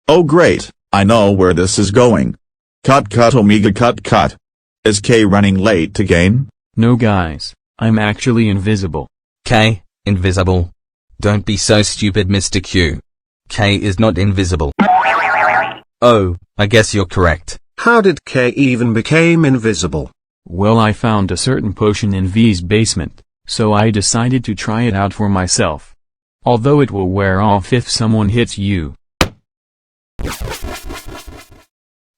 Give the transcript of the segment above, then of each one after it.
Oh great, I know where this is going. Cut Omega cut. Is K running late again? No guys, I'm actually invisible. K, invisible? Don't be so stupid, Mr. Q. K is not invisible. Oh, I guess you're correct. How did K even become invisible? Well, I found a certain potion in V's basement, so I decided to try it out for myself. Although it will wear off if someone hits you.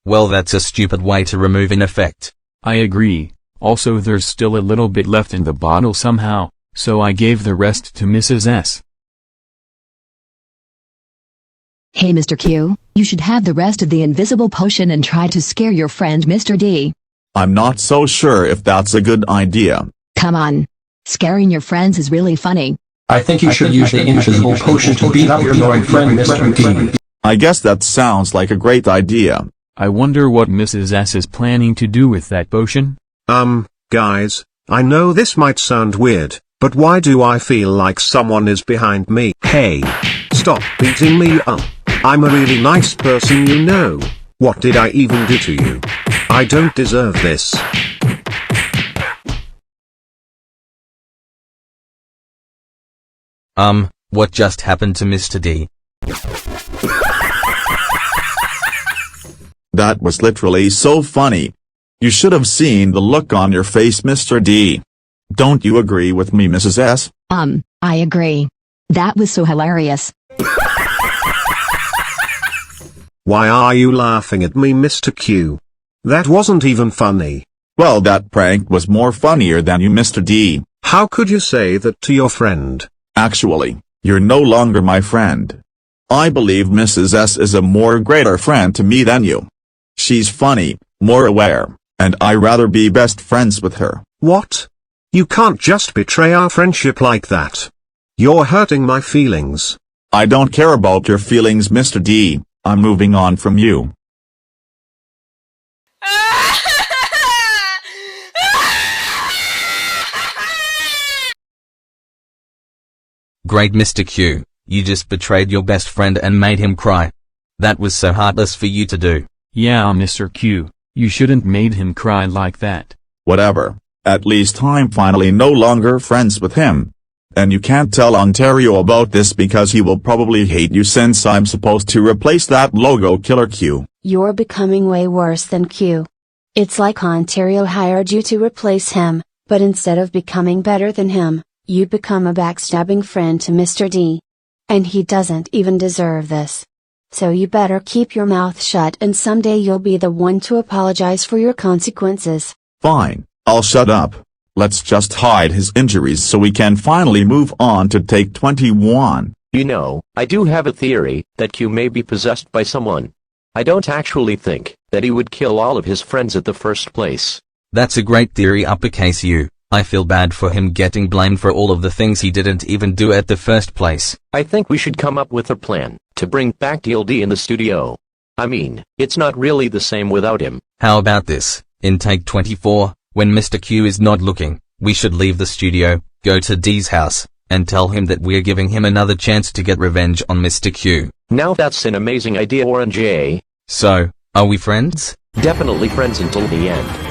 Well, that's a stupid way to remove an effect. I agree. Also, there's still a little bit left in the bottle somehow, so I gave the rest to Mrs. S. Hey Mr. Q, you should have the rest of the invisible potion and try to scare your friend Mr. D. I'm not so sure if that's a good idea. Come on. Scaring your friends is really funny. I think you should use the invisible potion to beat up your annoying friend Mr. D. I guess that sounds like a great idea. I wonder what Mrs. S is planning to do with that potion? Guys, I know this might sound weird, but why do I feel like someone is behind me? Hey! Stop beating me up. I'm a really nice person, you know. What did I even do to you? I don't deserve this. What just happened to Mr. D? That was literally so funny. You should have seen the look on your face, Mr. D. Don't you agree with me, Mrs. S? I agree. That was so hilarious. Why are you laughing at me, Mr. Q? That wasn't even funny. Well, that prank was more funnier than you, Mr. D. How could you say that to your friend? Actually, you're no longer my friend. I believe Mrs. S is a more greater friend to me than you. She's funny, more aware, and I'd rather be best friends with her. What? You can't just betray our friendship like that. You're hurting my feelings. I don't care about your feelings, Mr. D. I'm moving on from you. Great, Mr. Q. You just betrayed your best friend and made him cry. That was so heartless for you to do. Yeah, Mr. Q, you shouldn't made him cry like that. Whatever. At least I'm finally no longer friends with him. And you can't tell Ontario about this because he will probably hate you since I'm supposed to replace that logo killer Q. You're becoming way worse than Q. It's like Ontario hired you to replace him, but instead of becoming better than him, you become a backstabbing friend to Mr. D. And he doesn't even deserve this. So you better keep your mouth shut and someday you'll be the one to apologize for your consequences. Fine, I'll shut up. Let's just hide his injuries so we can finally move on to take 21. You know, I do have a theory that Q may be possessed by someone. I don't actually think that he would kill all of his friends at the first place. That's a great theory, uppercase U. I feel bad for him getting blamed for all of the things he didn't even do at the first place. I think we should come up with a plan to bring back DLD in the studio. I mean, it's not really the same without him. How about this? In take 24, when Mr. Q is not looking, we should leave the studio, go to D's house, and tell him that we're giving him another chance to get revenge on Mr. Q. Now that's an amazing idea, Orange. So, are we friends? Definitely friends until the end.